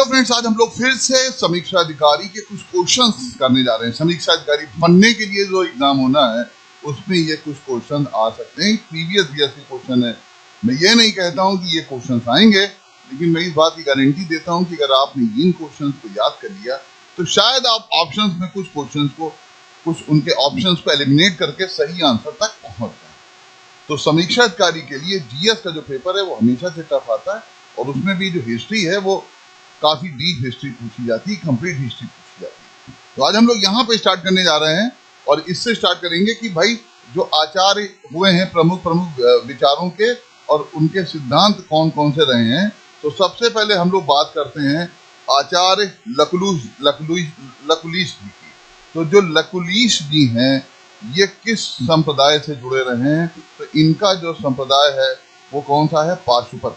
Hello friends, आज हम लोग फिर से समीक्षा अधिकारी के कुछ क्वेश्चंस करने जा रहे हैं। समीक्षा अधिकारी बनने के लिए जो एग्जाम होना है उसमें ये कुछ क्वेश्चन आ सकते हैं। प्रीवियस ईयर के क्वेश्चन है। मैं ये नहीं कहता हूं कि ये क्वेश्चंस आएंगे, लेकिन मैं इस बात की गारंटी देता हूं कि अगर आपने इन क्वेश्चंस को याद कर लिया तो शायद आप ऑप्शंस में कुछ क्वेश्चंस को, कुछ उनके ऑप्शंस को एलिमिनेट करके सही आंसर तक पहुंच जाए। तो समीक्षा अधिकारी के लिए जीएस का जो पेपर है वो हमेशा से टफ आता है, और उसमें भी जो हिस्ट्री है वो काफी डीप हिस्ट्री पूछी जाती है, कंप्लीट हिस्ट्री पूछी जाती है। तो आज हम लोग यहाँ पे स्टार्ट करने जा रहे हैं, और इससे स्टार्ट करेंगे कि भाई जो आचार्य हुए हैं प्रमुख विचारों के, और उनके सिद्धांत कौन कौन से रहे हैं। तो सबसे पहले हम लोग बात करते हैं आचार्य लकुलिश जी की। तो जो लकुलिश जी हैं ये किस संप्रदाय से जुड़े रहे हैं? तो इनका जो संप्रदाय है वो कौन सा है? पाशुपत।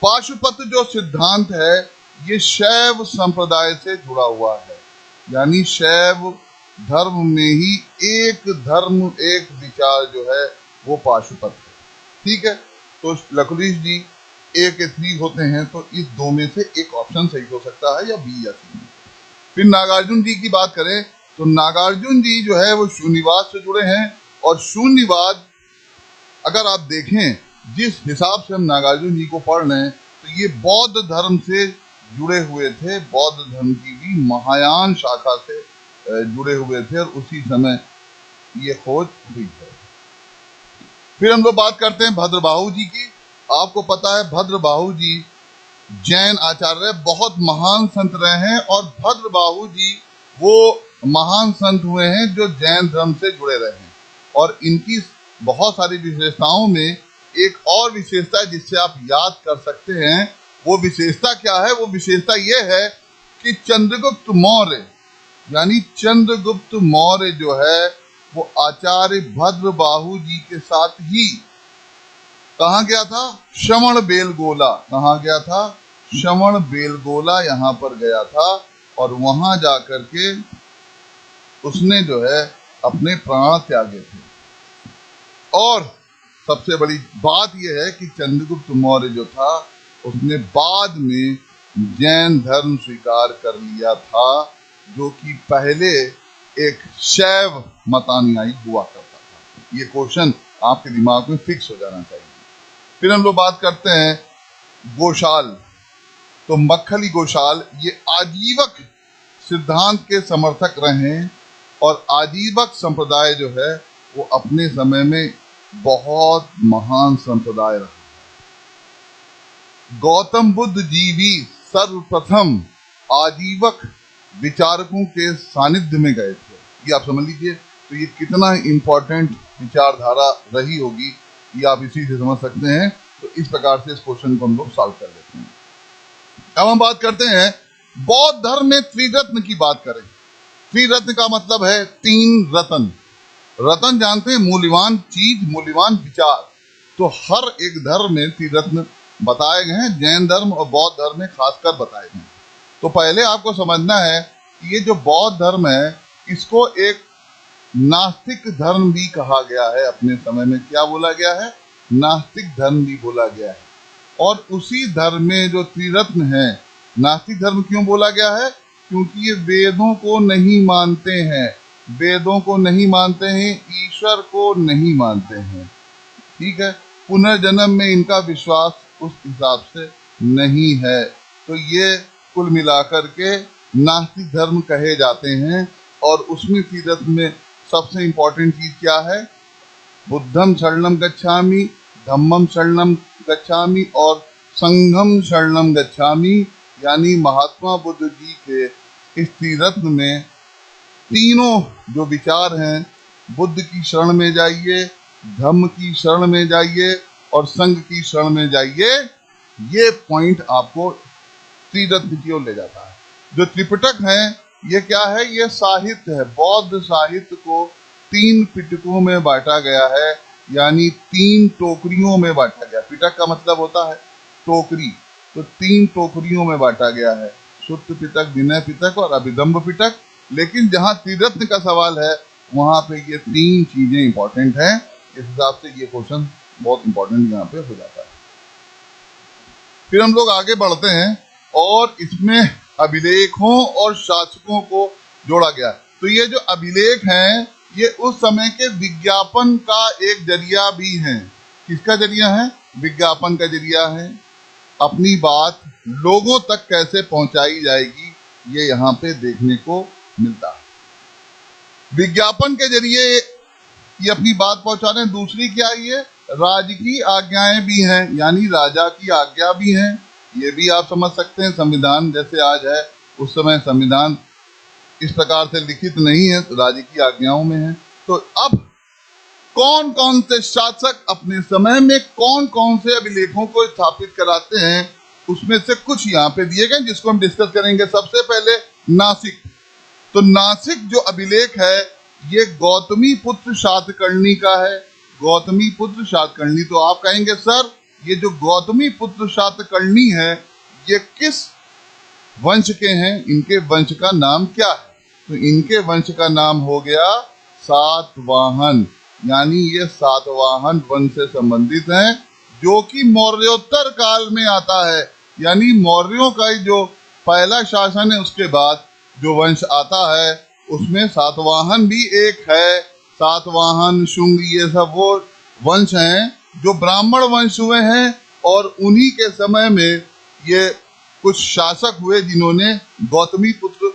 पाशुपत जो सिद्धांत है ये शैव संप्रदाय से जुड़ा हुआ है, यानी शैव धर्म में ही एक धर्म एक विचार जो है वो पाशुपत है। ठीक है, तो लकुलिश जी ए के 3 होते हैं, तो इस दो में से एक ऑप्शन सही हो सकता है, या बी या सी। फिर नागार्जुन जी की बात करें तो नागार्जुन जी जो है वो शून्यवाद से जुड़े हैं, और शून्यवाद अगर आप देखें जिस हिसाब से हम नागार्जुन जी को पढ़ रहे हैं तो ये बौद्ध धर्म से जुड़े हुए थे, बौद्ध धर्म की भी महायान शाखा से जुड़े हुए थे, और उसी समय ये खोज हुई है। फिर हम लोग बात करते हैं भद्रबाहु जी की। आपको पता है भद्रबाहु जी जैन आचार्य, बहुत महान संत रहे हैं, और भद्रबाहु जी वो महान संत हुए हैं जो जैन धर्म से जुड़े रहे हैं। और इनकी बहुत सारी विशेषताओं में एक और विशेषता है जिससे आप याद कर सकते हैं। वो विशेषता क्या है? वो विशेषता ये है कि चंद्रगुप्त मौर्य, यानी चंद्रगुप्त मौर्य जो है वो आचार्य भद्रबाहु जी के साथ ही कहाँ गया था? श्रवण बेलगोला। कहाँ गया था? श्रवण बेलगोला यहाँ पर गया था, और वहां जाकर के उसने जो है अपने प्राण त्यागे थे। और सबसे बड़ी बात यह है कि चंद्रगुप्त मौर्य जो था उसने बाद में जैन धर्म स्वीकार कर लिया था, जो कि पहले एक शैव मतानुयायी हुआ करता था। ये क्वेश्चन आपके दिमाग में फिक्स हो जाना चाहिए। फिर हम लोग बात करते हैं गोशाल। तो मक्खली गोशाल ये आजीवक सिद्धांत के समर्थक रहे हैं, और आजीवक संप्रदाय जो है वो अपने समय में बहुत महान संप्रदाय रहा। गौतम बुद्ध जी भी सर्वप्रथम आजीवक विचारकों के सानिध्य में गए थे। ये आप समझ लीजिए, तो ये कितना इंपॉर्टेंट विचारधारा रही होगी ये आप इसी से समझ सकते हैं। तो इस प्रकार से इस क्वेश्चन को हम लोग सॉल्व कर लेते हैं। अब हम बात करते हैं बौद्ध धर्म में त्रिरत्न की बात करें। त्रिरत्न का मतलब है 3 रत्न। रत्न जानते हैं? मूल्यवान चीज, मूल्यवान विचार। तो हर एक धर्म में त्रिरत्न बताए गए हैं, जैन धर्म और बौद्ध धर्म में खासकर बताए गए हैं। तो पहले आपको समझना है कि ये जो बौद्ध धर्म है इसको एक नास्तिक धर्म भी कहा गया है। अपने समय में क्या बोला गया है? नास्तिक धर्म भी बोला गया है। और उसी धर्म में जो त्रिरत्न है, नास्तिक धर्म क्यों बोला गया है? क्योंकि ये वेदों को नहीं मानते हैं, वेदों को नहीं मानते हैं, ईश्वर को नहीं मानते हैं। ठीक है, पुनर्जन्म में इनका विश्वास उस हिसाब से नहीं है। तो ये कुल मिलाकर के नास्तिक धर्म कहे जाते हैं। और उसमें त्रिरत्न में सबसे इंपॉर्टेंट चीज क्या है? बुद्धम शरणम गच्छामि, धम्मम शरणम गच्छामि, और संघम शरणम गच्छामि। यानी महात्मा बुद्ध जी के इस त्रिरत्न में तीनों जो विचार हैं, बुद्ध की शरण में जाइए, धम्म की शरण में जाइए, और संघ की शरण में जाइए। ये पॉइंट आपको त्रिरत्न की ओर ले जाता है। जो त्रिपिटक है ये क्या है? ये साहित्य है। बौद्ध साहित्य को 3 पिटकों में बांटा गया है, यानी 3 टोकरियों में बांटा गया। पिटक का मतलब होता है टोकरी, तो 3 टोकरियों में बांटा गया है, सुत्त पिटक, विनय पिटक और अभिधम्म पिटक। लेकिन जहाँ त्रिरत्न का सवाल है वहां पे ये 3 चीजें इंपॉर्टेंट हैं। इस हिसाब से ये क्वेश्चन बहुत इंपॉर्टेंट यहाँ पे हो जाता है। फिर हम लोग आगे बढ़ते हैं और इसमें अभिलेखों और शासकों को जोड़ा गया। तो ये जो अभिलेख हैं ये उस समय के विज्ञापन का एक जरिया भी है। किसका जरिया है? विज्ञापन का जरिया है। अपनी बात लोगों तक कैसे पहुंचाई जाएगी ये यहाँ पे देखने को मिलता है। विज्ञापन के जरिए ये अपनी बात पहुंचा रहे हैं। दूसरी क्या है? ये राज की आज्ञाएं भी हैं, यानी राजा की आज्ञा भी है। ये भी आप समझ सकते हैं। संविधान जैसे आज है, उस समय संविधान इस प्रकार से लिखित नहीं है, तो राज्य की आज्ञाओं में है। तो अब कौन कौन से शासक अपने समय में कौन कौन से अभिलेखों को स्थापित कराते हैं, उसमें से कुछ यहाँ पे दिए गए जिसको हम डिस्कस करेंगे। सबसे पहले नासिक। तो नासिक जो अभिलेख है ये गौतमी पुत्र शातकर्णी का है। गौतमी पुत्र शातकर्णी। तो आप कहेंगे सर ये जो गौतमी पुत्र शातकर्णी है ये किस वंश के हैं, इनके वंश का नाम क्या है? तो इनके वंश का नाम हो गया सातवाहन, यानी ये सातवाहन वंश से संबंधित हैं, जो कि मौर्योत्तर काल में आता है। यानी मौर्यों का जो पहला शासन है उसके बाद जो वंश आता है उसमें सातवाहन भी एक है। सातवाहन, शुंग, ये सब वो वंश हैं जो ब्राह्मण वंश हुए हैं, और उन्हीं के समय में ये कुछ शासक हुए जिन्होंने गौतमी पुत्र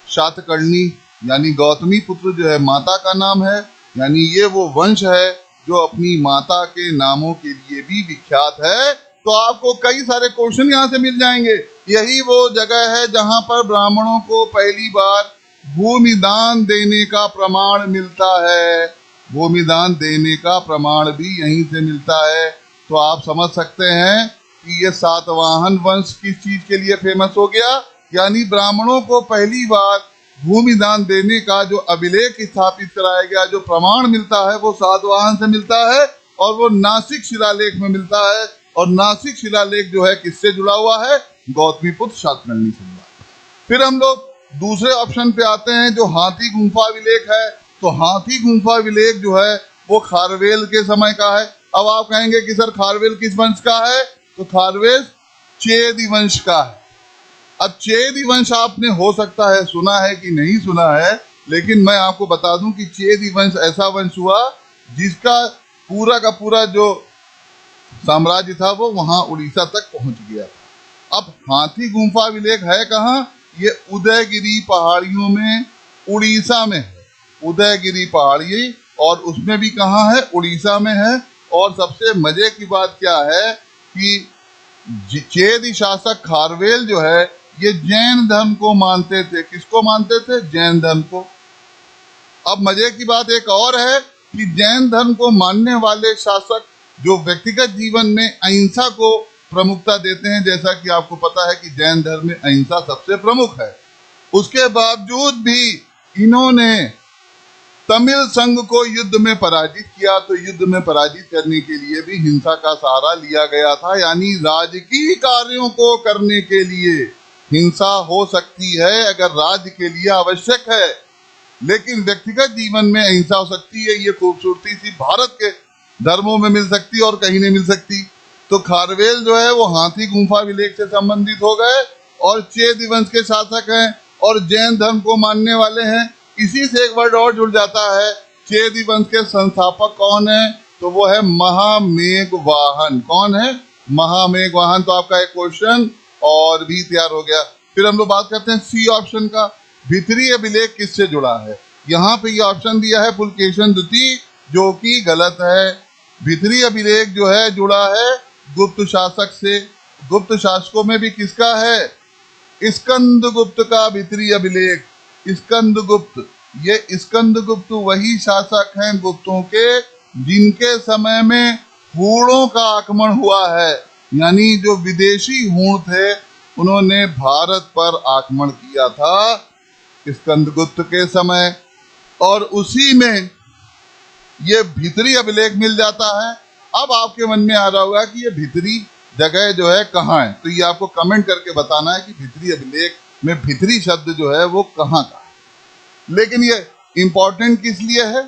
शातकर्णी, यानी गौतमी पुत्र जो है माता का नाम है, यानी ये वो वंश है जो अपनी माता के नामों के लिए भी विख्यात है। तो आपको कई सारे क्वेश्चन यहाँ से मिल जाएंगे। यही वो जगह है जहाँ पर ब्राह्मणों को पहली बार भूमि दान देने का प्रमाण मिलता है। भूमि दान देने का प्रमाण भी यहीं से मिलता है। तो आप समझ सकते हैं कि ये सातवाहन वंश किस चीज के लिए फेमस हो गया, यानी ब्राह्मणों को पहली बार भूमि दान देने का जो अभिलेख स्थापित कराया गया, जो प्रमाण मिलता है वो सातवाहन से मिलता है, और वो नासिक शिलालेख में मिलता है। और नासिक शिलालेख जो है किससे जुड़ा हुआ है? गौतमी पुत्र शातकर्णी से जुड़ा है। फिर हम लोग दूसरे ऑप्शन पे आते हैं जो हाथी गुंफा अभिलेख है। तो हाथी गुंफा अभिलेख जो है वो खारवेल के समय का है। अब आप कहेंगे कि सर खारवेल किस वंश का है? तो खारवेल चेदी वंश का है। अब चेदी वंश आपने हो सकता है सुना है कि नहीं सुना है, लेकिन मैं आपको बता दूं कि चेदी वंश ऐसा वंश हुआ जिसका पूरा का पूरा जो साम्राज्य था वो वहां उड़ीसा तक पहुंच गया था। अब हाथी गुंफा अभिलेख है कहाँ? ये उदयगिरी पहाड़ियों में उड़ीसा में है। उदयगिरी पहाड़ी, और उसमें भी कहाँ है? उड़ीसा में है। और सबसे मजे की बात क्या है कि चेदी शासक खारवेल जो है ये जैन धर्म को मानते थे। किसको मानते थे? जैन धर्म को। अब मजे की बात एक और है कि जैन धर्म को मानने वाले शासक जो व्यक्तिगत जीवन में अहिंसा को प्रमुखता देते हैं, जैसा कि आपको पता है कि जैन धर्म में अहिंसा सबसे प्रमुख है, उसके बावजूद भी इन्होंने तमिल संघ को युद्ध में पराजित किया। तो युद्ध में पराजित करने के लिए भी हिंसा का सहारा लिया गया था, यानी राजकीय कार्यों को करने के लिए हिंसा हो सकती है अगर राज्य के लिए आवश्यक है, लेकिन व्यक्तिगत जीवन में अहिंसा हो सकती है। ये खूबसूरती सी भारत के धर्मों में मिल सकती और कहीं नहीं मिल सकती। तो खारवेल जो है वो हाथी गुंफा अभिलेख से संबंधित हो गए और चेदी वंश के शासक हैं और जैन धर्म को मानने वाले हैं। इसी से एक वर्ड और जुड़ जाता है, चेदी वंश के संस्थापक कौन है? तो वो है महामेघवाहन। कौन है? महामेघवाहन। तो आपका एक क्वेश्चन और भी तैयार हो गया। फिर हम लोग बात करते हैं सी ऑप्शन का, भितरी अभिलेख किससे जुड़ा है? यहाँ पे ये ऑप्शन दिया है पुलकेशन द्वितीय, जो कि गलत है। भितरी अभिलेख जो है जुड़ा है गुप्त शासक से। गुप्त शासकों में भी किसका है? स्कंदगुप्त का भितरी अभिलेख। स्कंदगुप्त, ये स्कंदगुप्त वही शासक हैं गुप्तों के जिनके समय में हूणों का आक्रमण हुआ है, यानी जो विदेशी हूण थे उन्होंने भारत पर आक्रमण किया था स्कंदगुप्त के समय, और उसी में ये भितरी अभिलेख मिल जाता है। अब आपके मन में आ रहा होगा कि ये भितरी जगह जो है कहाँ है, तो ये आपको कमेंट करके बताना है कि भितरी अभिलेख में भितरी शब्द जो है वो कहाँ का है। लेकिन ये इंपॉर्टेंट किस लिए है?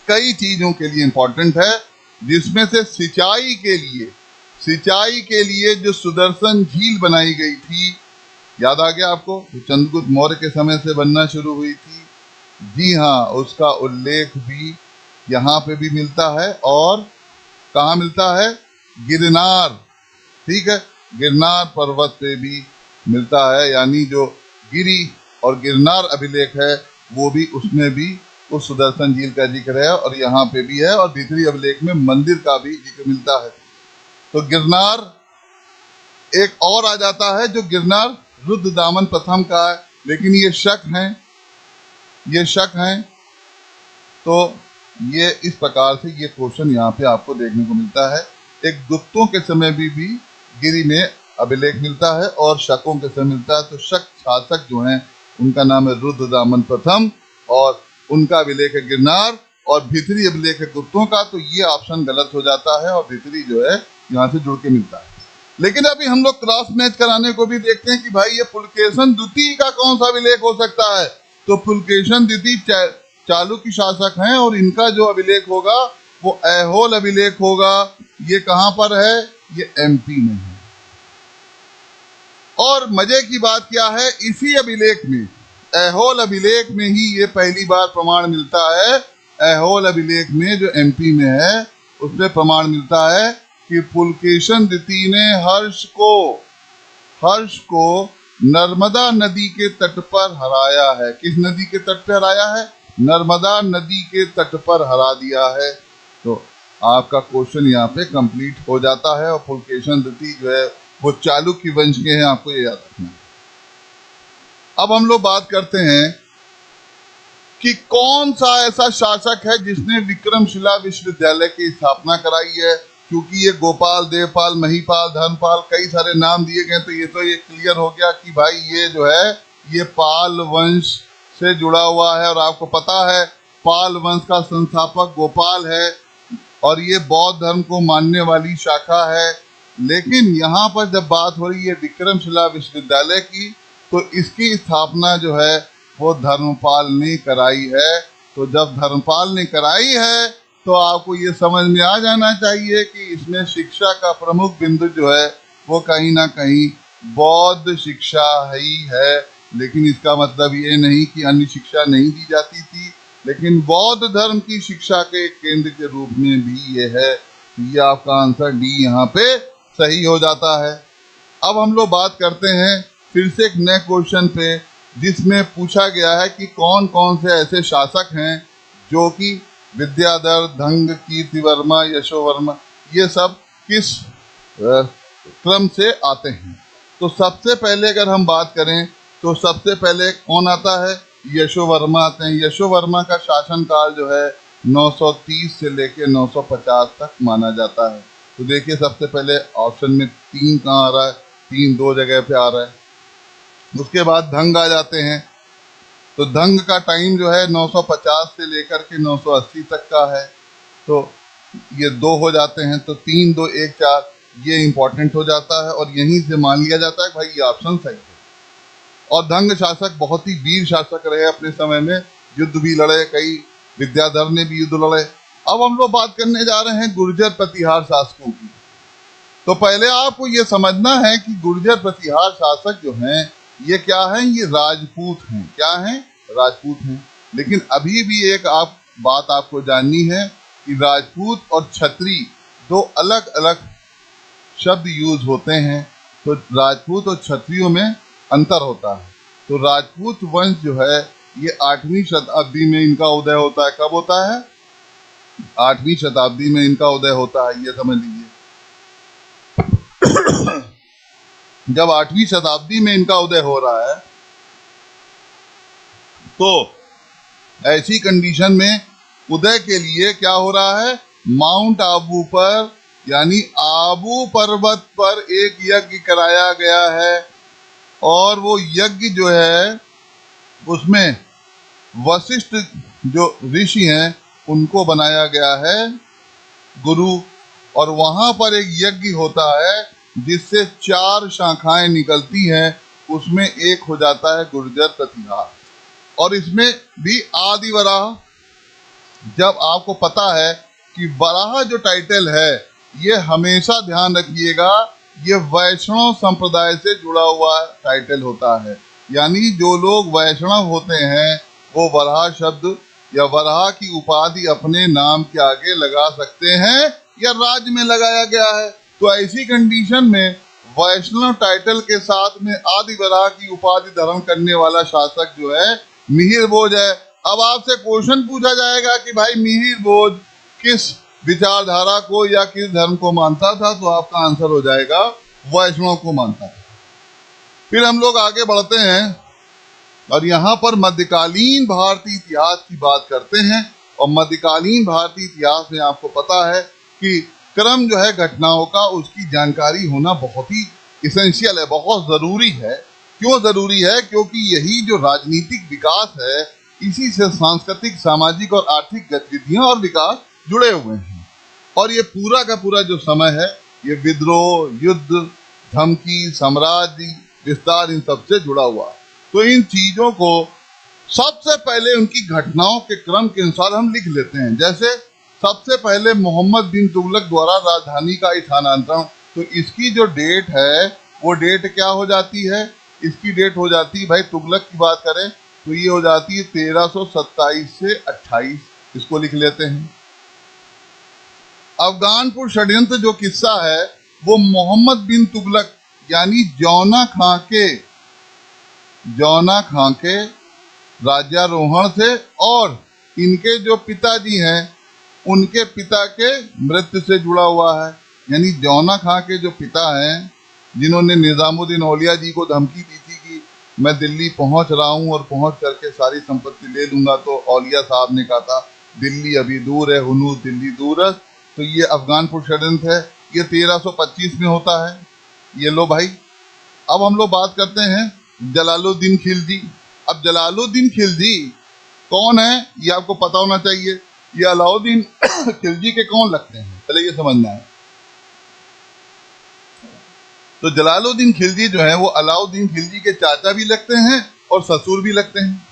कई चीजों के लिए इंपॉर्टेंट है, जिसमें से सिंचाई के लिए सिंचाई के लिए जो सुदर्शन झील बनाई गई थी, याद आ गया आपको, तो चंद्रगुप्त मौर्य के समय से बनना शुरू हुई थी। जी हाँ, उसका उल्लेख भी यहाँ पे भी मिलता है। और कहाँ मिलता है? गिरनार, ठीक है, गिरनार पर्वत पे भी मिलता है। यानी जो गिरी और गिरनार अभिलेख है वो भी, उसमें भी उस सुदर्शन झील का जिक्र है और यहाँ पे भी है। और भीतरी अभिलेख में मंदिर का भी जिक्र मिलता है। तो गिरनार एक और आ जाता है, जो गिरनार रुद्रदामन प्रथम का है, लेकिन ये शक है, ये शक है। तो ये इस प्रकार से ये क्वेश्चन यहाँ पे आपको देखने को मिलता है। एक गुप्तों के समय भी गिरी में अभिलेख मिलता है और शकों के समय मिलता है। तो शक शासक जो हैं उनका नाम है रुद्रदामन प्रथम और उनका अभिलेख है गिरनार, और भीतरी अभिलेख है गुप्तों का। तो ये ऑप्शन गलत हो जाता है और भीतरी जो है यहाँ से जुड़ के मिलता है। लेकिन अभी हम लोग क्रॉस मैच कराने को भी देखते हैं कि भाई ये पुलकेशन द्वितीय का कौन सा अभिलेख हो सकता है। तो पुलकेशन द्वितीय चालुक्य शासक हैं और इनका जो अभिलेख होगा वो ऐहोल अभिलेख होगा। ये कहां पर है? ये एमपी में है। और मजे की बात क्या है, इसी अभिलेख में, ऐहोल अभिलेख में ही ये पहली बार प्रमाण मिलता है। ऐहोल अभिलेख में जो एमपी में है उसमें प्रमाण मिलता है कि पुलकेशन द्वितीय ने हर्ष को नर्मदा नदी के तट पर हराया है। किस नदी के तट पर हराया है? नर्मदा नदी के तट पर हरा दिया है। तो आपका क्वेश्चन यहाँ पे कंप्लीट हो जाता है। और पुलकेशन द्वितीय जो है वो चालुक्य वंश के हैं, आपको ये याद रखना है। अब हम लोग बात करते हैं कि कौन सा ऐसा शासक है जिसने विक्रमशिला विश्वविद्यालय की स्थापना कराई है। क्योंकि ये गोपाल, देवपाल, महिपाल, धर्मपाल, कई सारे नाम दिए गए, तो ये क्लियर हो गया कि भाई ये जो है ये पाल वंश से जुड़ा हुआ है। और आपको पता है पाल वंश का संस्थापक गोपाल है और ये बौद्ध धर्म को मानने वाली शाखा है। लेकिन यहाँ पर जब बात हो रही है विक्रमशिला विश्वविद्यालय की, तो इसकी स्थापना जो है वो धर्मपाल ने कराई है। तो जब धर्मपाल ने कराई है तो आपको ये समझ में आ जाना चाहिए कि इसमें शिक्षा का प्रमुख बिंदु जो है वो कहीं ना कहीं बौद्ध शिक्षा ही है। लेकिन इसका मतलब ये नहीं कि अन्य शिक्षा नहीं दी जाती थी, लेकिन बौद्ध धर्म की शिक्षा के केंद्र के रूप में भी ये है। ये आपका आंसर डी यहाँ पे सही हो जाता है। अब हम लोग बात करते हैं फिर से एक नए क्वेश्चन पे, जिसमें पूछा गया है कि कौन कौन से ऐसे शासक हैं जो कि विद्याधर, धंग, कीर्तिवर्मा, यशोवर्मा, ये सब किस क्रम से आते हैं। तो सबसे पहले अगर हम बात करें तो सबसे पहले कौन आता है? यशोवर्मा आते हैं। यशोवर्मा का शासनकाल जो है 930 से लेके 950 तक माना जाता है। तो देखिए सबसे पहले ऑप्शन में 3 कहाँ आ रहा है? 3 दो जगह पे आ रहा है। उसके बाद धंग आ जाते हैं। तो धंग का टाइम जो है 950 से लेकर के 980 तक का है। तो ये 2 हो जाते हैं। तो 3, 2, 1, 4 ये इंपॉर्टेंट हो जाता है और यहीं से मान लिया जाता है भाई ये ऑप्शन सही है। और धंग शासक बहुत ही वीर शासक रहे अपने समय में, युद्ध भी लड़े, कई विद्याधर ने भी युद्ध लड़े। अब हम लोग बात करने जा रहे हैं गुर्जर प्रतिहार शासकों की। तो पहले आपको ये समझना है कि गुर्जर प्रतिहार शासक जो हैं ये क्या हैं? ये राजपूत हैं। क्या हैं? राजपूत हैं। लेकिन अभी भी एक बात आपको जाननी है कि राजपूत और क्षत्रिय 2 अलग अलग शब्द यूज होते हैं। तो राजपूत और क्षत्रियों में अंतर होता है। तो राजपूत वंश जो है ये 8वीं शताब्दी में इनका उदय होता है। कब होता है? 8वीं शताब्दी में इनका उदय होता है, ये समझ लीजिए। जब 8वीं शताब्दी में इनका उदय हो रहा है तो ऐसी कंडीशन में उदय के लिए क्या हो रहा है? माउंट आबू पर, यानी आबू पर्वत पर एक यज्ञ कराया गया है। और वो यज्ञ जो है उसमें वशिष्ठ जो ऋषि हैं उनको बनाया गया है गुरु। और वहां पर एक यज्ञ होता है जिससे 4 शाखाएं निकलती हैं, उसमें एक हो जाता है गुर्जर प्रतिहार। और इसमें भी आदि वराह, जब आपको पता है कि वराह जो टाइटल है ये हमेशा ध्यान रखिएगा, ये वैष्णव संप्रदाय से जुड़ा हुआ टाइटल होता है। यानी जो लोग वैष्णव होते हैं वो वराह शब्द या वराह की उपाधि अपने नाम के आगे लगा सकते हैं या राज्य में लगाया गया है। तो ऐसी कंडीशन में वैष्णव टाइटल के साथ में आदि वराह की उपाधि धारण करने वाला शासक जो है मिहिर भोज है। अब आपसे क्वेश्चन पूछा जाएगा कि भाई मिहिर भोज किस विचारधारा को या किस धर्म को मानता था, तो आपका आंसर हो जाएगा वैष्णव को मानता था। फिर हम लोग आगे बढ़ते हैं और यहाँ पर मध्यकालीन भारतीय इतिहास की बात करते हैं। और मध्यकालीन भारतीय इतिहास में आपको पता है कि क्रम जो है घटनाओं का, उसकी जानकारी होना बहुत ही इसेंशियल है, बहुत ज़रूरी है। क्यों ज़रूरी है? क्योंकि यही जो राजनीतिक विकास है, इसी से सांस्कृतिक, सामाजिक और आर्थिक गतिविधियां और विकास जुड़े हुए हैं। और ये पूरा का पूरा जो समय है, ये विद्रोह, युद्ध, धमकी, साम्राज्य विस्तार, इन सब से जुड़ा हुआ। तो इन चीजों को सबसे पहले उनकी घटनाओं के क्रम के अनुसार हम लिख लेते हैं। जैसे सबसे पहले मोहम्मद बिन तुगलक द्वारा राजधानी का स्थानांतरण, तो इसकी जो डेट है वो डेट क्या हो जाती है? इसकी डेट हो जाती है, भाई तुगलक की बात करें तो ये हो जाती है 1327 से 28, इसको लिख लेते हैं। अफगानपुर षड्यंत्र जो किस्सा है वो मोहम्मद बिन तुगलक यानी जौना खां के राज्यारोहण थे और इनके जो पिताजी हैं उनके पिता के मृत्यु से जुड़ा हुआ है। यानी जौना खां के जो पिता हैं, जिन्होंने निजामुद्दीन औलिया जी को धमकी दी थी कि मैं दिल्ली पहुंच रहा हूं और पहुंच करके सारी संपत्ति ले लूंगा, तो औलिया साहब ने कहा था दिल्ली अभी दूर है, हुनूर दिल्ली दूर है। तो ये अफगानपुर षड्यंत्र है, ये 1325 में होता है। ये लो भाई। अब हम लोग बात करते हैं जलालुद्दीन खिलजी। अब जलालुद्दीन खिलजी कौन है ये आपको पता होना चाहिए। ये अलाउद्दीन खिलजी के कौन लगते हैं, पहले ये समझना है। तो जलालुद्दीन खिलजी जो है वो अलाउद्दीन खिलजी के चाचा भी लगते हैं और ससुर भी लगते हैं।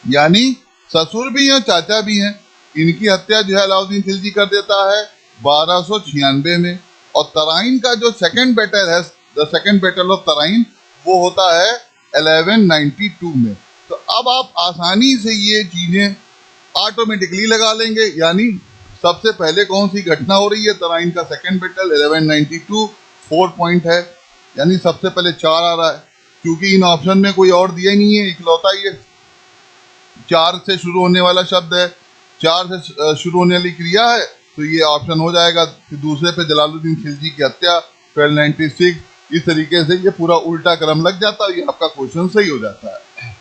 यानी ससुर भी हैं, चाचा भी हैं। इनकी हत्या जो है अलाउद्दीन खिलजी कर देता है 1296 में। और तराइन का जो सेकंड बैटल है, the second battle of Tarain, वो होता है 1192 में। तो अब आप आसानी से ये चीजें ऑटोमेटिकली लगा लेंगे। यानी सबसे पहले कौन सी घटना हो रही है? तराइन का सेकंड बैटल 1192, 4 पॉइंट है। यानी सबसे पहले 4 आ रहा है, क्योंकि इन ऑप्शन में कोई और दिया ही नहीं है, इकलौता ये 4 से शुरू होने वाला शब्द है, 4 से शुरू होने वाली क्रिया है, तो ये ऑप्शन हो जाएगा। फिर दूसरे पे जलालुद्दीन खिलजी की हत्या 1296, इस तरीके से ये पूरा उल्टा क्रम लग जाता है, ये आपका क्वेश्चन सही हो जाता है।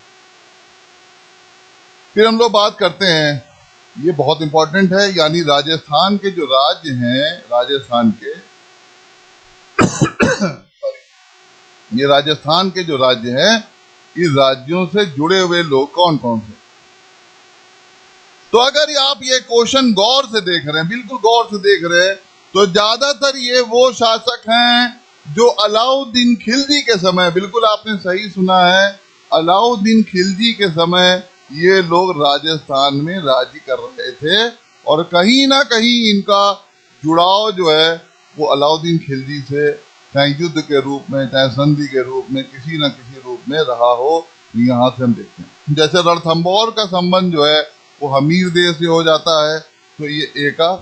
फिर हम लोग बात करते हैं, ये बहुत इंपॉर्टेंट है, यानी राजस्थान के जो राज्य हैं, राजस्थान के ये राजस्थान के जो राज्य हैं, इस राज्यों से जुड़े हुए लोग कौन कौन से। तो अगर आप ये क्वेश्चन गौर से देख रहे हैं, बिल्कुल गौर से देख रहे हैं, तो ज्यादातर ये वो शासक हैं जो अलाउद्दीन खिलजी के समय, बिल्कुल आपने सही सुना है, अलाउद्दीन खिलजी के समय ये लोग राजस्थान में राज्य कर रहे थे। और कहीं ना कहीं इनका जुड़ाव जो है वो अलाउद्दीन खिलजी से, चाहे युद्ध के रूप में, चाहे संधि के रूप में, किसी न किसी रूप में रहा हो। यहाँ से हम देखते हैं, जैसे रणथंभौर का संबंध जो है वो हमीर देव से हो जाता है, तो ये ए का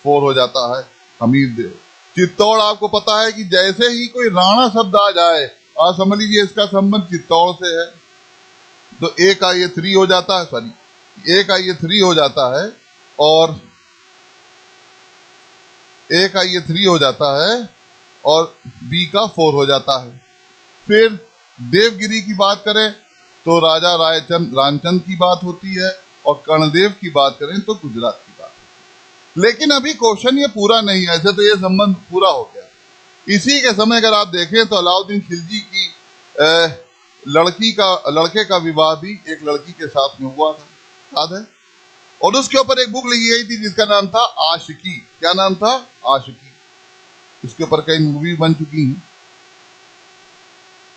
4 हो जाता है, हमीर देव। चित्तौड़ आपको पता है कि जैसे ही कोई राणा शब्द आ जाए, आप समझ लीजिए इसका संबंध चित्तौड़ से है, तो ए का ये 3 हो जाता है, सॉरी ए का ये 3 हो जाता है और ए का ये 3 हो जाता है और बी का 4 हो जाता है। फिर देवगिरी की बात करें तो राजा रामचंद्र की बात होती है, और कर्णदेव की बात करें तो गुजरात की बात होती है। लेकिन अभी क्वेश्चन ये पूरा नहीं है, ऐसे तो ये संबंध पूरा हो गया। इसी के समय अगर आप देखें तो अलाउद्दीन खिलजी की लड़के का विवाह भी एक लड़की के साथ में हुआ था, याद है। और उसके ऊपर एक बुक लिखी गई थी जिसका नाम था आशिकी। क्या नाम था? आशिकी। इसके ऊपर कई मूवी बन चुकी हैं।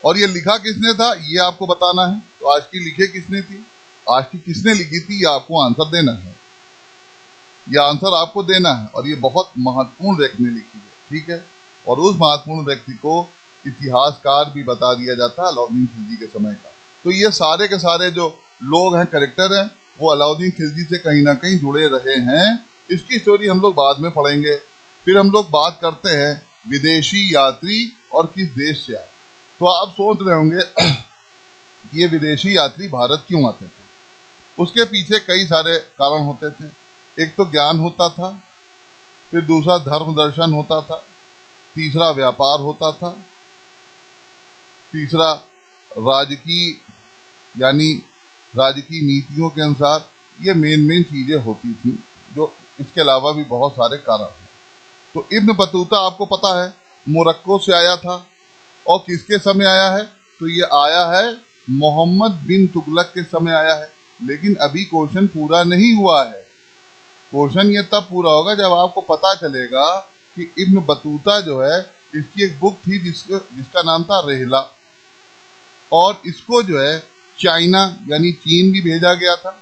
और ये लिखा किसने था ये आपको बताना है। तो आशिकी लिखे किसने थी, आशिकी किसने लिखी थी, ये आपको आंसर देना है, ये आंसर आपको देना है। और ये बहुत महत्वपूर्ण रैंक में लिखी है। ठीक है। और उस महत्वपूर्ण व्यक्ति को इतिहासकार भी बता दिया जाता है अलाउद्दीन खिलजी के समय का। तो ये सारे के सारे जो लोग हैं, कैरेक्टर हैं, वो अलाउद्दीन खिलजी से कहीं ना कहीं जुड़े रहे हैं। इसकी स्टोरी हम लोग बाद में पढ़ेंगे। फिर हम लोग बात करते हैं विदेशी यात्री और किस देश से आए। तो आप सोच रहे होंगे कि ये विदेशी यात्री भारत क्यों आते थे। उसके पीछे कई सारे कारण होते थे। एक तो ज्ञान होता था, फिर दूसरा धर्म दर्शन होता था, तीसरा व्यापार होता था, तीसरा राजकीय यानी राजकीय नीतियों के अनुसार ये मेन चीजें होती थी। जो इसके अलावा भी बहुत सारे कारण हैं। तो इब्न बतूता आपको पता है मोरक्को से आया था, और किसके समय आया है, तो ये आया है मोहम्मद बिन तुगलक के समय आया है। लेकिन अभी क्वेश्चन पूरा नहीं हुआ है। क्वेश्चन ये तब पूरा होगा जब आपको पता चलेगा कि इब्न बतूता जो है, इसकी एक बुक थी जिसका नाम था रेहला, और इसको जो है चाइना यानी चीन भी भेजा गया था,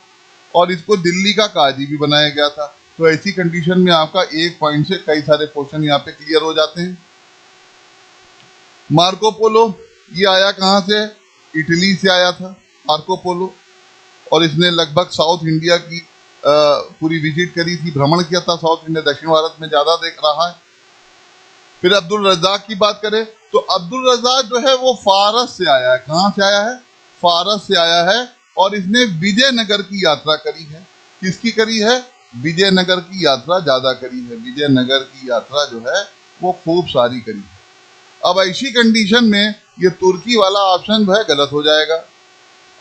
और इसको दिल्ली का काजी भी बनाया गया था। तो ऐसी कंडीशन में आपका एक पॉइंट से कई सारे क्वेश्चन यहाँ पे क्लियर हो जाते हैं। मार्को पोलो ये आया कहाँ से, इटली से आया था मार्को पोलो, और इसने लगभग साउथ इंडिया की पूरी विजिट करी थी, भ्रमण किया था साउथ इंडिया, दक्षिण भारत में ज्यादा देख रहा है। फिर अब्दुल रज़ाक की बात करें तो अब्दुल रज़ाक जो है वो फारस से आया है। कहाँ से आया है, फारस से आया है, और इसने विजयनगर की यात्रा करी है। किसकी करी है, विजयनगर की यात्रा ज्यादा करी है। विजयनगर की यात्रा जो है वो खूब सारी करी है। अब ऐसी कंडीशन में ये तुर्की वाला ऑप्शन जो है गलत हो जाएगा।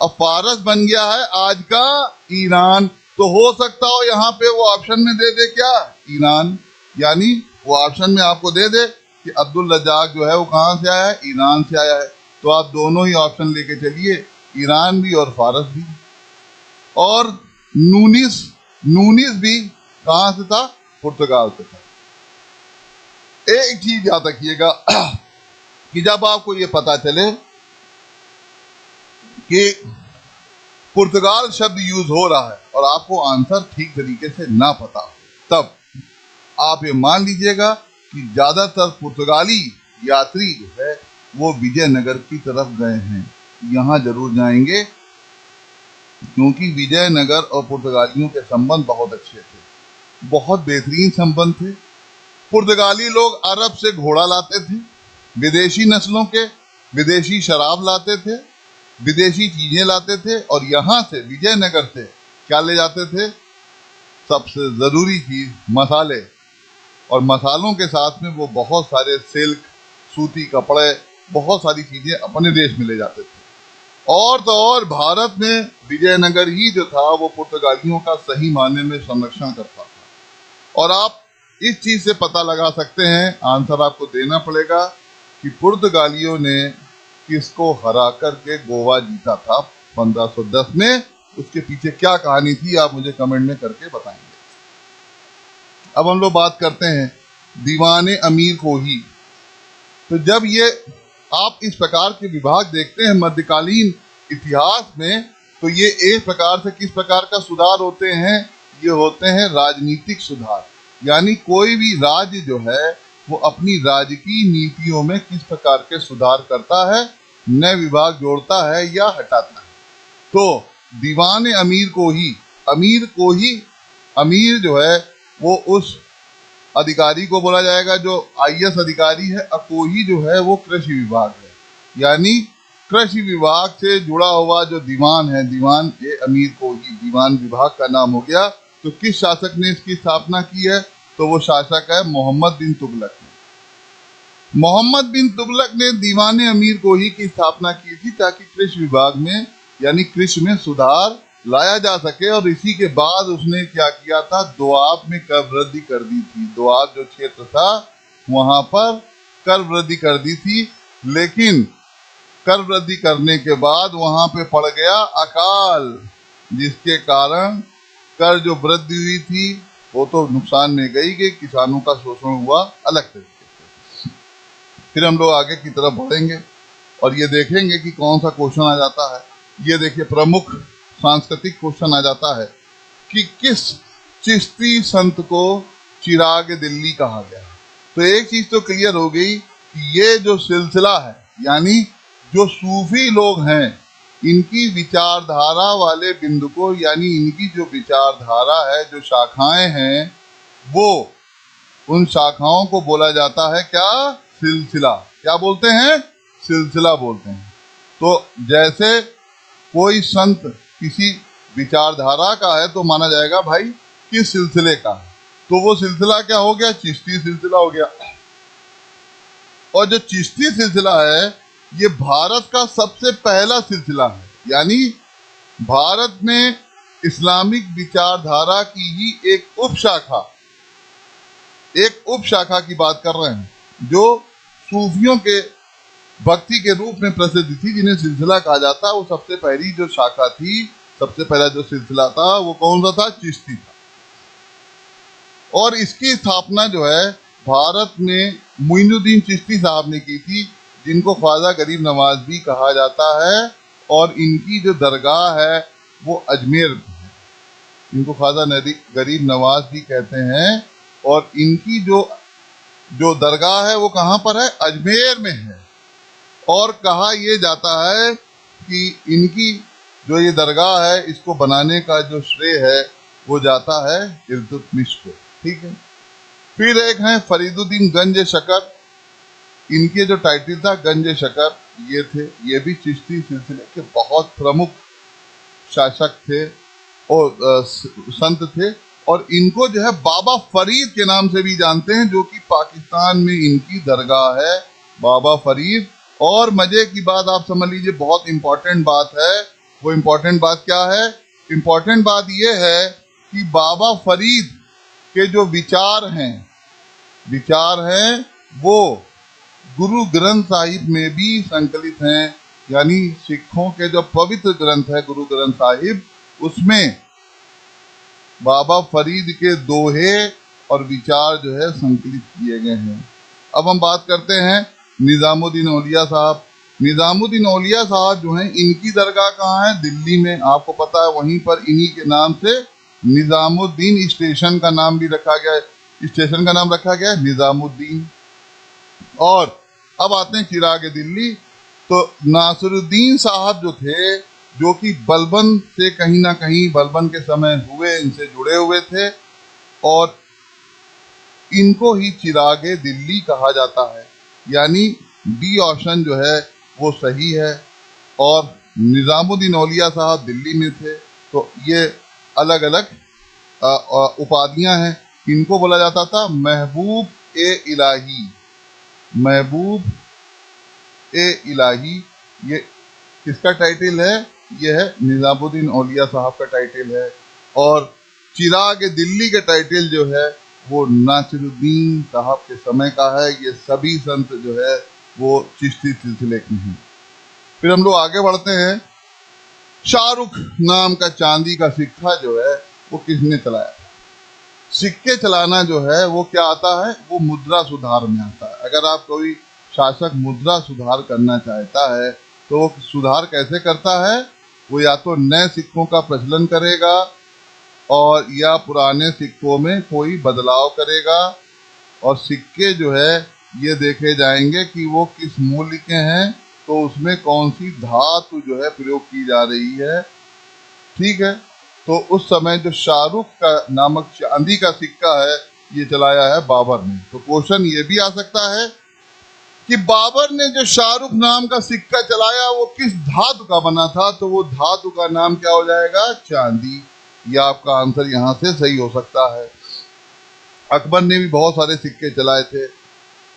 अब फारस बन गया है आज का ईरान, तो हो सकता हो यहाँ पे वो ऑप्शन में दे दे क्या, ईरान, यानी वो ऑप्शन में आपको दे दे कि अब्दुल रज़ाक जो है वो कहाँ से आया है, ईरान से आया है। तो आप दोनों ही ऑप्शन लेके चलिए, ईरान भी और फारस भी। और नूनिस भी कहाँ से था, पुर्तगाल से था। एक चीज याद रखिएगा कि जब आपको ये पता चले कि पुर्तगाल शब्द यूज हो रहा है और आपको आंसर ठीक तरीके से ना पता हो, तब आप ये मान लीजिएगा कि ज्यादातर पुर्तगाली यात्री जो है वो विजयनगर की तरफ गए हैं। यहां जरूर जाएंगे क्योंकि विजयनगर और पुर्तगालियों के संबंध बहुत अच्छे थे, बहुत बेहतरीन संबंध थे। पुर्तगाली लोग अरब से घोड़ा लाते थे, विदेशी नस्लों के, विदेशी शराब लाते थे, विदेशी चीजें लाते थे, और यहाँ से विजयनगर से क्या ले जाते थे, सबसे जरूरी चीज मसाले, और मसालों के साथ में वो बहुत सारे सिल्क, सूती कपड़े, बहुत सारी चीजें अपने देश में ले जाते थे। और तो और भारत में विजयनगर ही जो था वो पुर्तगालियों का सही मायने में संरक्षण करता था। और आप इस चीज से पता लगा सकते हैं, आंसर आपको देना पड़ेगा कि पुर्तगालियों ने किसको हरा करके गोवा जीता था 1510 में। उसके पीछे क्या कहानी थी आप मुझे कमेंट में करके बताएंगे। अब हम लोग बात करते हैं दीवाने अमीर कोही। तो जब ये आप इस प्रकार के विभाग देखते हैं मध्यकालीन इतिहास में, तो ये एक प्रकार से किस प्रकार का सुधार होते हैं, ये होते हैं राजनीतिक सुधार। यानी कोई भी राज्य जो है वो अपनी राजकीय नीतियों में किस प्रकार के सुधार करता है, नए विभाग जोड़ता है या हटाता है। तो दीवाने अमीर को ही अमीर जो है वो उस अधिकारी को बोला जाएगा जो आईएएस अधिकारी है। अकोही जो है वो कृषि विभाग है, यानी कृषि विभाग से जुड़ा हुआ जो दीवान है, दीवान ये अमीर कोही दीवान विभाग का नाम हो गया। तो किस शासक ने इसकी स्थापना की है, तो वो शासक है मोहम्मद बिन तुगलक ने। मोहम्मद बिन तुगलक ने दीवाने अमीर कोही की स्थापना की थी ताकि कृषि विभाग में यानी कृषि में सुधार लाया जा सके। और इसी के बाद उसने क्या किया था, दोआब में कर वृद्धि कर दी थी। दोआब जो क्षेत्र था वहां पर कर वृद्धि कर दी थी, लेकिन कर वृद्धि करने के बाद वहां पे पड़ गया अकाल, जिसके कारण कर जो वृद्धि हुई थी वो तो नुकसान में गई कि किसानों का शोषण हुआ अलग तरीके से। फिर हम लोग आगे की तरफ बढ़ेंगे और ये देखेंगे कि कौन सा क्वेश्चन आ जाता है। ये देखिए प्रमुख सांस्कृतिक क्वेश्चन आ जाता है कि किस चिश्ती संत को चिराग दिल्ली कहा गया। तो एक चीज तो क्लियर हो गई कि ये जो सिलसिला है, यानी जो सूफी लोग हैं, इनकी विचारधारा वाले बिंदु को, यानी इनकी जो विचारधारा है, जो शाखाएं हैं, वो उन शाखाओं को बोला जाता है क्या? सिलसिला। क्या बोलते हैं? सिलसिला बोलते हैं। तो जैसे कोई संत किसी विचारधारा का है तो माना जाएगा भाई किस सिलसिले का है, तो वो सिलसिला क्या हो गया? चिश्ती सिलसिला हो गया। और जो चिश्ती सिलसिला है ये भारत का सबसे पहला सिलसिला है, यानी भारत में इस्लामिक विचारधारा की ही एक उपशाखा की बात कर रहे हैं, जो सूफियों के भक्ति के रूप में प्रसिद्ध थी, जिन्हें सिलसिला कहा जाता है। वो सबसे पहली जो शाखा थी, सबसे पहला जो सिलसिला था, वो कौन सा था? चिश्ती था। और इसकी स्थापना जो है भारत में मोइनुद्दीन चिश्ती साहब ने की थी, जिनको ख्वाजा गरीब नवाज भी कहा जाता है। और इनकी जो दरगाह है वो अजमेर में है, इनको ख्वाजा गरीब नवाज भी कहते हैं। और इनकी जो दरगाह है वो कहाँ पर है? अजमेर में है। और कहा यह जाता है कि इनकी जो ये दरगाह है, इसको बनाने का जो श्रेय है वो जाता है इल्तुतमिश को। ठीक है। फिर एक है फरीदुद्दीन गंज शकर, इनके जो टाइटल था गंज शकर, ये थे। ये भी चिश्ती सिलसिले के बहुत प्रमुख शासक थे और संत थे। और इनको जो है बाबा फरीद के नाम से भी जानते हैं, जो कि पाकिस्तान में इनकी दरगाह है, बाबा फरीद। और मजे की बात आप समझ लीजिए, बहुत इंपॉर्टेंट बात है। वो इंपॉर्टेंट बात क्या है? इंपॉर्टेंट बात ये है कि बाबा फरीद के जो विचार हैं वो गुरु ग्रंथ साहिब में भी संकलित हैं, यानी सिखों के जो पवित्र ग्रंथ है गुरु ग्रंथ साहिब, उसमें बाबा फरीद के दोहे और विचार जो है संकलित किए गए हैं। अब हम बात करते हैं निजामुद्दीन औलिया साहब। निजामुद्दीन औलिया साहब जो हैं, इनकी दरगाह कहाँ है? दिल्ली में। आपको पता है वहीं पर इन्हीं के नाम से निजामुद्दीन स्टेशन का नाम भी रखा गया है, स्टेशन का नाम रखा गया है निजामुद्दीन। और अब आते हैं चिराग दिल्ली। तो नासिरुद्दीन साहब जो थे, जो कि बलबन से कहीं ना कहीं बलबन के समय हुए, इनसे जुड़े हुए थे, और इनको ही चिराग दिल्ली कहा जाता है, यानी डी ऑप्शन जो है वो सही है। और निजामुद्दीन औलिया साहब दिल्ली में थे। तो ये अलग अलग उपाधियां हैं। इनको बोला जाता था महबूब ए इलाही। महबूब ए इलाही ये किसका टाइटल है? ये है निजामुद्दीन औलिया साहब का टाइटल है। और चिराग दिल्ली का टाइटल जो है वो नासिरुद्दीन साहब के समय का है। ये सभी संत जो है वो चिश्ती सिलसिले के हैं। फिर हम लोग आगे बढ़ते हैं। शाहरुख नाम का चांदी का सिक्का जो है वो किसने चलाया? सिक्के चलाना जो है वो क्या आता है? वो मुद्रा सुधार में आता है। अगर आप कोई शासक मुद्रा सुधार करना चाहता है तो वो सुधार कैसे करता है? वो या तो नए सिक्कों का प्रचलन करेगा और या पुराने सिक्कों में कोई बदलाव करेगा। और सिक्के जो है ये देखे जाएंगे कि वो किस मूल्य के हैं, तो उसमें कौन सी धातु जो है प्रयोग की जा रही है। ठीक है। तो उस समय जो शाहरुख का नामक चांदी का सिक्का है ये चलाया है बाबर ने। तो क्वेश्चन ये भी आ सकता है कि बाबर ने जो शाहरुख नाम का सिक्का चलाया वो किस धातु का बना था? तो वो धातु का नाम क्या हो जाएगा? चांदी। यह आपका आंसर यहाँ से सही हो सकता है। अकबर ने भी बहुत सारे सिक्के चलाए थे।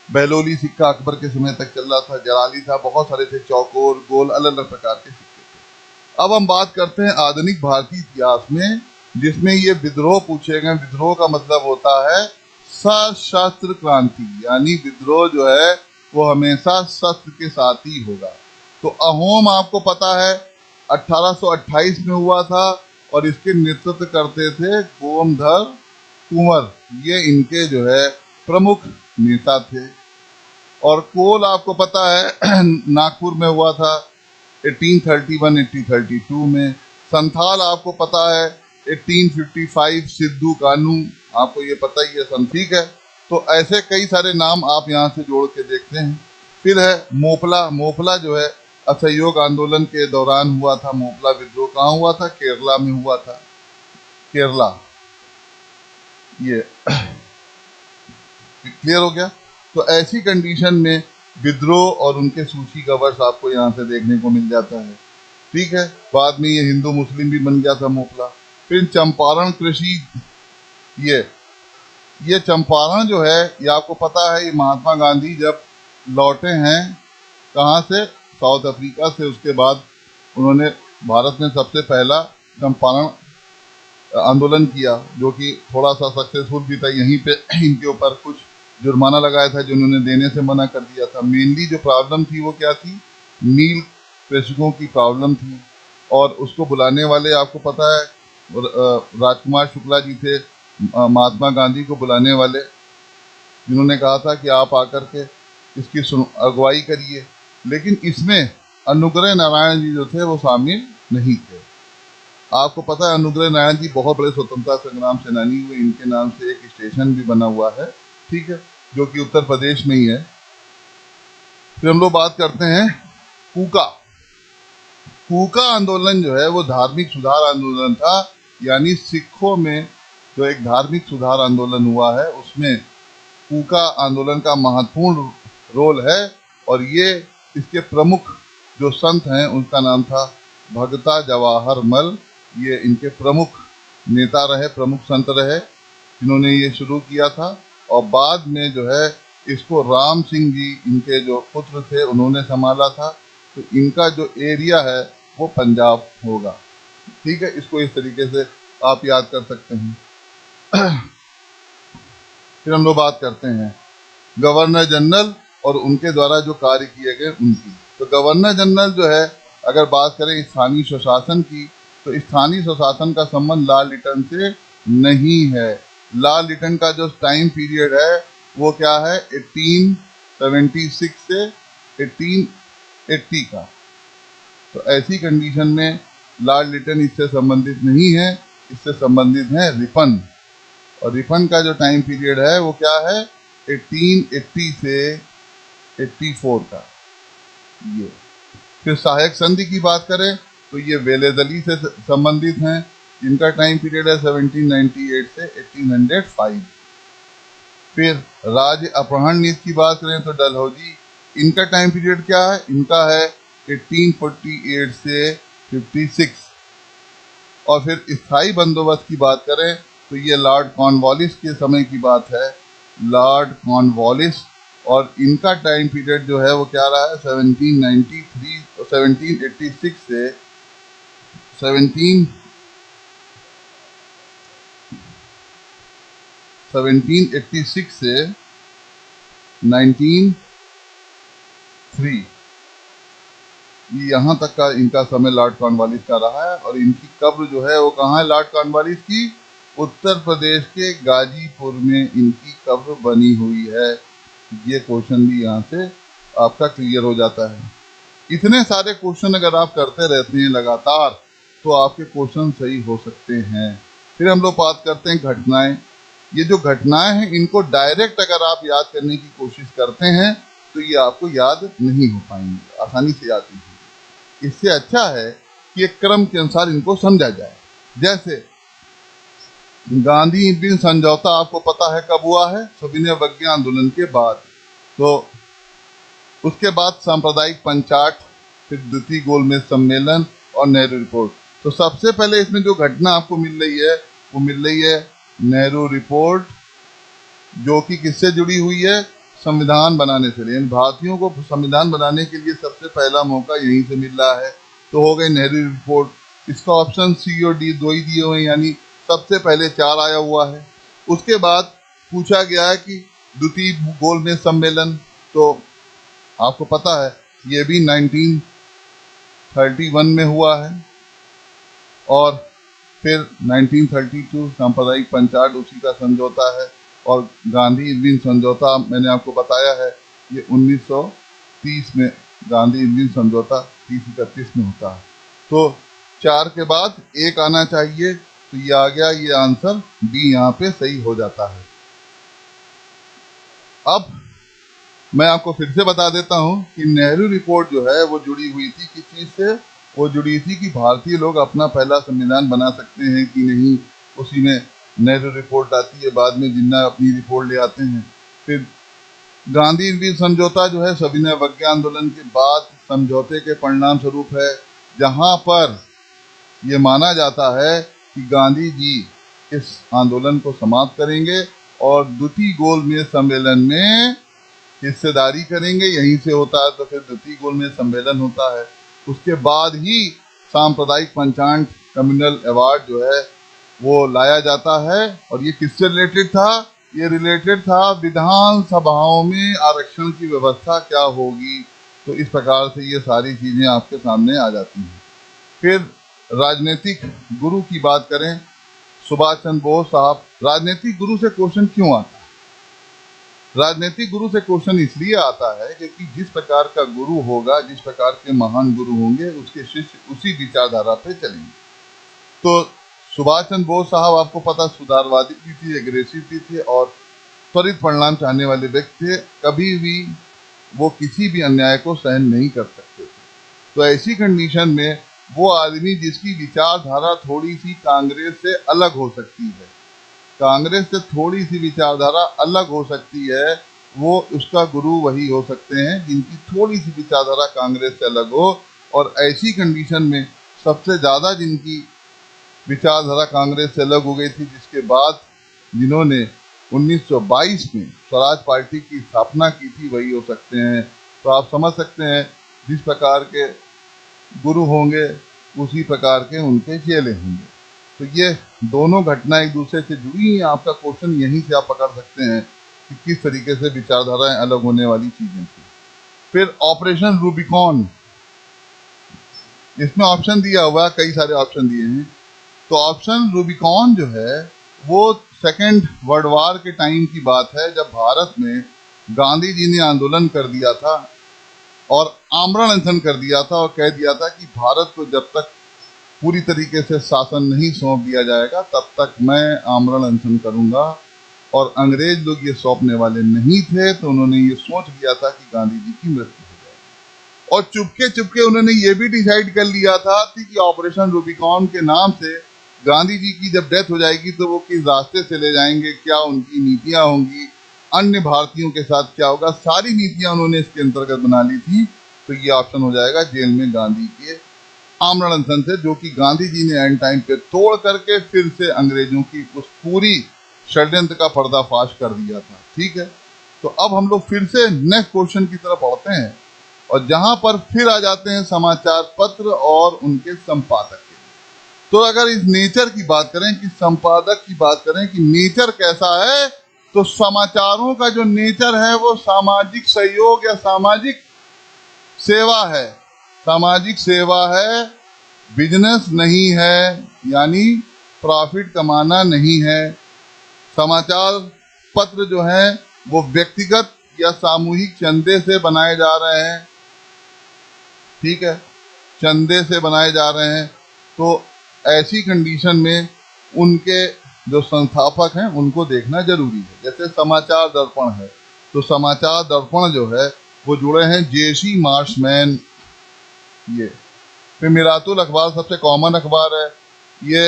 बहलोली सिक्का अकबर के समय तक चल रहा था, जलाली था, बहुत सारे थे, चौकोर, गोल, अलग अलग प्रकार के सिक्के थे। अब हम बात करते हैं आधुनिक भारतीय इतिहास में, जिसमें ये विद्रोह पूछे गए। विद्रोह का मतलब होता है सशस्त्र क्रांति, यानी विद्रोह जो है वो हमेशा शस्त्र के साथ ही होगा। तो अहोम आपको पता है 1828 में हुआ था और इसके नेतृत्व करते थे गोमधर कुंवर। ये इनके जो है प्रमुख नेता थे। और कोल आपको पता है नागपुर में हुआ था 1831-1832 में। संथाल आपको पता है 1855 सिद्धू कानू, आपको ये पता ही है। ठीक है। तो ऐसे कई सारे नाम आप यहाँ से जोड़ के देखते हैं। फिर है मोपला। मोपला जो है असहयोग आंदोलन के दौरान हुआ था। मोपला विद्रोह कहाँ हुआ था? केरला में हुआ था। केरला। ये क्लियर हो गया। तो ऐसी कंडीशन में विद्रोह और उनके सूची का वर्ष आपको यहाँ से देखने को मिल जाता है। ठीक है। बाद में ये हिंदू मुस्लिम भी बन गया था मोपला। फिर चंपारण कृषि, ये चंपारण जो है, ये आपको पता है, ये महात्मा गांधी जब लौटे हैं कहाँ से? साउथ अफ्रीका से। उसके बाद उन्होंने भारत में सबसे पहला चंपारण आंदोलन किया, जो कि थोड़ा सा सक्सेसफुल भी था। यहीं पे इनके ऊपर कुछ जुर्माना लगाया था जो उन्होंने देने से मना कर दिया था। मेनली जो प्रॉब्लम थी वो क्या थी? नील कृषकों की प्रॉब्लम थी। और उसको बुलाने वाले आपको पता है राजकुमार शुक्ला जी थे, महात्मा गांधी को बुलाने वाले, जिन्होंने कहा था कि आप आकर के इसकी अगुवाई करिए। लेकिन इसमें अनुग्रह नारायण जी जो थे वो शामिल नहीं थे। आपको पता है अनुग्रह नारायण जी बहुत बड़े स्वतंत्रता संग्राम सेनानी हुए। इनके नाम से एक स्टेशन भी बना हुआ है, ठीक है, जो कि उत्तर प्रदेश में ही है। फिर हम लोग बात करते हैं कूका। कूका आंदोलन जो है वो धार्मिक सुधार आंदोलन था। यानी सिखों में जो एक धार्मिक सुधार आंदोलन हुआ है उसमें कूका आंदोलन का महत्वपूर्ण रोल है। और ये इसके प्रमुख जो संत हैं उनका नाम था भगता जवाहर मल। ये इनके प्रमुख नेता रहे, प्रमुख संत रहे, जिन्होंने ये शुरू किया था। और बाद में जो है इसको राम सिंह जी, इनके जो पुत्र थे, उन्होंने संभाला था। तो इनका जो एरिया है वो पंजाब होगा। ठीक है, इसको इस तरीके से आप याद कर सकते हैं। फिर हम लोग बात करते हैं गवर्नर जनरल और उनके द्वारा जो कार्य किए गए उनकी। तो गवर्नर जनरल जो है, अगर बात करें स्थानीय स्वशासन की, तो स्थानीय स्वशासन का संबंध लॉर्ड लिटन से नहीं है। लॉर्ड लिटन का जो टाइम पीरियड है वो क्या है? 1876 से 1880 का। तो ऐसी कंडीशन में लॉर्ड लिटन इससे संबंधित नहीं है, इससे संबंधित है रिपन। और रिपन का जो टाइम पीरियड है वो क्या है? 1880 से 84 का। ये फिर सहायक संधि की बात करें तो ये वेलेदली से संबंधित हैं। इनका टाइम पीरियड है 1798 से 1805। फिर राज्य अपहरण नीति की बात करें तो डलहौजी, इनका टाइम पीरियड क्या है? इनका है 1848 से 56। और फिर स्थायी बंदोबस्त की बात करें तो ये लॉर्ड कॉर्नवालिस के समय की बात है, लॉर्ड कॉर्नवालिस। और इनका टाइम पीरियड जो है वो क्या रहा है? 1786 से 1786 से 1903, यहाँ तक का इनका समय लॉर्ड कॉर्नवालिस का रहा है। और इनकी कब्र जो है वो कहाँ है लॉर्ड कॉर्नवालिस की? उत्तर प्रदेश के गाजीपुर में इनकी कब्र बनी हुई है। ये क्वेश्चन भी यहाँ से आपका क्लियर हो जाता है। इतने सारे क्वेश्चन अगर आप करते रहते हैं लगातार तो आपके क्वेश्चन सही हो सकते हैं। फिर हम लोग बात करते हैं घटनाएं। ये जो घटनाएं हैं इनको डायरेक्ट अगर आप याद करने की कोशिश करते हैं तो ये आपको याद नहीं हो पाएंगे, आसानी से याद नहीं होंगे। इससे अच्छा है कि एक क्रम के अनुसार इनको समझा जाए। जैसे गांधी इरविन समझौता आपको पता है कब हुआ है? सविनय अवज्ञा आंदोलन के बाद। तो उसके बाद सांप्रदायिक पंचाट, फिर द्वितीय गोलमेज सम्मेलन और नेहरू रिपोर्ट। तो सबसे पहले इसमें जो घटना आपको मिल रही है वो मिल रही है नेहरू रिपोर्ट, जो कि किससे जुड़ी हुई है? संविधान बनाने से। लेकिन भारतीयों को संविधान बनाने के लिए सबसे पहला मौका यहीं से मिल रहा है। तो हो गई नेहरू रिपोर्ट। इसका ऑप्शन सी और डी दो ही दिए हुए हैं, यानी सबसे पहले 4 आया हुआ है। उसके बाद पूछा गया है कि द्वितीय गोलमेज सम्मेलन, तो आपको पता है ये भी 1931 में हुआ है। और फिर 1932 सांप्रदायिक पंचाट, उसी का समझौता है। और गांधी इरविन समझौता मैंने आपको बताया है, ये 1930 में गांधी इरविन समझौता 30-31 में होता है। तो 4 के बाद 1 आना चाहिए, तो ये आ गया। ये आंसर बी यहाँ पे सही हो जाता है। अब मैं आपको फिर से बता देता हूं कि नेहरू रिपोर्ट जो है वो जुड़ी हुई थी किस चीज से? वो जुड़ी थी कि भारतीय लोग अपना पहला संविधान बना सकते हैं कि नहीं। उसी में नेहरू रिपोर्ट आती है, बाद में जिन्ना अपनी रिपोर्ट ले आते हैं। फिर गांधी इरविन समझौता जो है सविनय अवज्ञा आंदोलन के बाद समझौते के परिणाम स्वरूप है, जहां पर ये माना जाता है कि गांधी जी इस आंदोलन को समाप्त करेंगे और द्वितीय गोलमेज सम्मेलन में हिस्सेदारी करेंगे। यहीं से होता है, तो फिर द्वितीय गोलमेज सम्मेलन होता है। उसके बाद ही सांप्रदायिक पंचांग कम्युनल अवार्ड जो है वो लाया जाता है। और ये किससे रिलेटेड था? ये रिलेटेड था विधान सभाओं में आरक्षण की व्यवस्था क्या होगी। तो इस प्रकार से ये सारी चीजें आपके सामने आ जाती हैं। फिर राजनीतिक गुरु की बात करें, सुभाष चंद्र बोस साहब। राजनीतिक गुरु से क्वेश्चन क्यों आता है? राजनीतिक गुरु से क्वेश्चन इसलिए आता है क्योंकि जिस प्रकार का गुरु होगा, जिस प्रकार के महान गुरु होंगे, उसके शिष्य उसी विचारधारा पे चलेंगे। तो सुभाष चंद्र बोस साहब आपको पता सुधारवादी भी थे, एग्रेसिव भी थे और त्वरित परिणाम चाहने वाले व्यक्ति थे। कभी भी वो किसी भी अन्याय को सहन नहीं कर सकते थे। तो ऐसी कंडीशन में वो आदमी जिसकी विचारधारा थोड़ी सी कांग्रेस से अलग हो सकती है, कांग्रेस से थोड़ी सी विचारधारा अलग हो सकती है, वो उसका गुरु वही हो सकते हैं जिनकी थोड़ी सी विचारधारा कांग्रेस से अलग हो। और ऐसी कंडीशन में सबसे ज्यादा जिनकी विचारधारा कांग्रेस से अलग हो गई थी, जिसके बाद जिन्होंने 1922 में स्वराज पार्टी की स्थापना की थी, वही हो सकते हैं। तो आप समझ सकते हैं जिस प्रकार के गुरु होंगे उसी प्रकार के उनके चेले होंगे। तो ये दोनों घटना एक दूसरे से जुड़ी हैं। आपका क्वेश्चन यहीं से आप पकड़ सकते हैं कि किस तरीके से विचारधाराएं अलग होने वाली चीजें थी। फिर ऑपरेशन रूबिकॉन, इसमें ऑप्शन दिया हुआ, कई सारे ऑप्शन दिए हैं। तो ऑप्शन रूबिकॉन जो है वो सेकेंड वर्ल्ड वार के टाइम की बात है, जब भारत में गांधी जी ने आंदोलन कर दिया था और आमरण अनशन कर दिया था और कह दिया था कि भारत को जब तक पूरी तरीके से शासन नहीं सौंप दिया जाएगा तब तक मैं आमरण अनशन करूंगा। और अंग्रेज लोग ये सौंपने वाले नहीं थे, तो उन्होंने ये सोच लिया था कि गांधी जी की मृत्यु हो जाएगी। और चुपके चुपके उन्होंने ये भी डिसाइड कर लिया था कि ऑपरेशन रूबिकॉन के नाम से गांधी जी की जब डेथ हो जाएगी तो वो किस रास्ते से ले जाएंगे, क्या उनकी नीतियां होंगी, अन्य भारतीयों के साथ क्या होगा, सारी नीतियां उन्होंने इसके अंतर्गत बना ली थी। तो ये ऑप्शन हो जाएगा जेल में गांधी के आमरण अनशन से, जो कि गांधी जी ने एंड टाइम पे तोड़ करके फिर से अंग्रेजों की उस पूरी षड्यंत्र का पर्दाफाश कर दिया था। ठीक है, तो अब हम लोग फिर से नेक्स्ट क्वेश्चन की तरफ बढ़ते हैं और जहां पर फिर आ जाते हैं समाचार पत्र और उनके संपादक। तो अगर इस नेचर की बात करें कि संपादक की बात करें कि नेचर कैसा है, तो समाचारों का जो नेचर है वो सामाजिक सहयोग या सामाजिक सेवा है। सामाजिक सेवा है, बिजनेस नहीं है, यानी प्रॉफिट कमाना नहीं है। समाचार पत्र जो है वो व्यक्तिगत या सामूहिक चंदे से बनाए जा रहे हैं। ठीक है, चंदे से बनाए जा रहे हैं। तो ऐसी कंडीशन में उनके जो संस्थापक हैं उनको देखना जरूरी है। जैसे समाचार दर्पण है, तो समाचार दर्पण जो है वो जुड़े हैं जेसी मार्शमैन। ये फिर मिरातुल अखबार सबसे कॉमन अखबार है, ये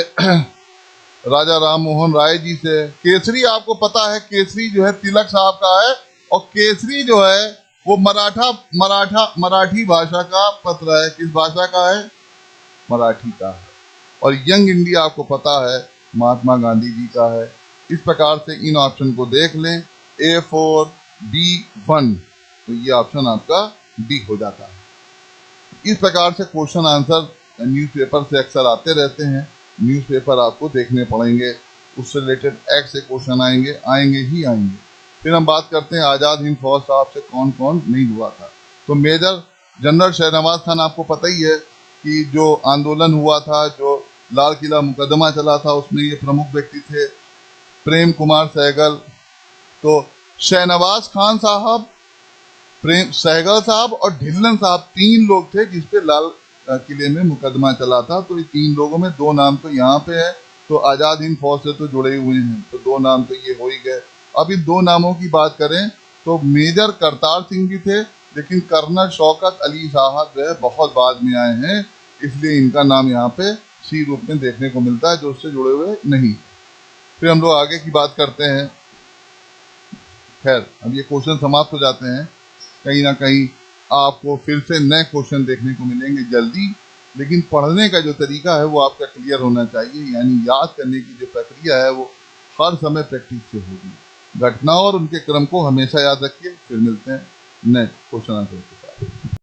राजा राम मोहन राय जी से। केसरी आपको पता है, केसरी जो है तिलक साहब का है, और केसरी जो है वो मराठी भाषा का पत्र है। किस भाषा का है? मराठी का है। और यंग इंडिया आपको पता है महात्मा गांधी जी का है। इस प्रकार से इन ऑप्शन को देख लें, A4 D1, तो ये ऑप्शन आपका डी हो जाता है। इस प्रकार से क्वेश्चन आंसर न्यूज़पेपर से अक्सर आते रहते हैं। न्यूज़पेपर आपको देखने पड़ेंगे, उससे रिलेटेड एक से क्वेश्चन आएंगे ही आएंगे। फिर हम बात करते हैं आज़ाद हिंद फौज साहब से कौन कौन नहीं हुआ था। तो मेजर जनरल शहनवाज खान आपको पता ही है कि जो आंदोलन हुआ था, जो लाल किला मुकदमा चला था, उसमें ये प्रमुख व्यक्ति थे। प्रेम कुमार सहगल, तो शहनवाज खान साहब, प्रेम सहगल साहब और ढिल्लन साहब, तीन लोग थे जिसपे लाल किले में मुकदमा चला था। तो ये तीन लोगों में दो नाम तो यहाँ पे है, तो आज़ाद हिंद फौज से तो जुड़े हुए हैं, तो दो नाम तो ये हो ही गए। अब इन दो नामों की बात करें तो मेजर करतार सिंह भी थे, लेकिन कर्नल शौकत अली साहब जो है बहुत बाद में आए हैं, इसलिए इनका नाम यहाँ पे सी रूप में देखने को मिलता है, जो उससे जुड़े हुए नहीं। फिर हम लोग आगे की बात करते हैं। खैर, अब ये क्वेश्चन समाप्त हो जाते हैं। कहीं ना कहीं आपको फिर से नए क्वेश्चन देखने को मिलेंगे जल्दी, लेकिन पढ़ने का जो तरीका है वो आपका क्लियर होना चाहिए, यानी याद करने की जो प्रक्रिया है वो हर समय प्रैक्टिस से होगी। घटनाओं और उनके क्रम को हमेशा याद रखिए। फिर मिलते हैं नेक्स्ट क्वेश्चन आंसर के साथ।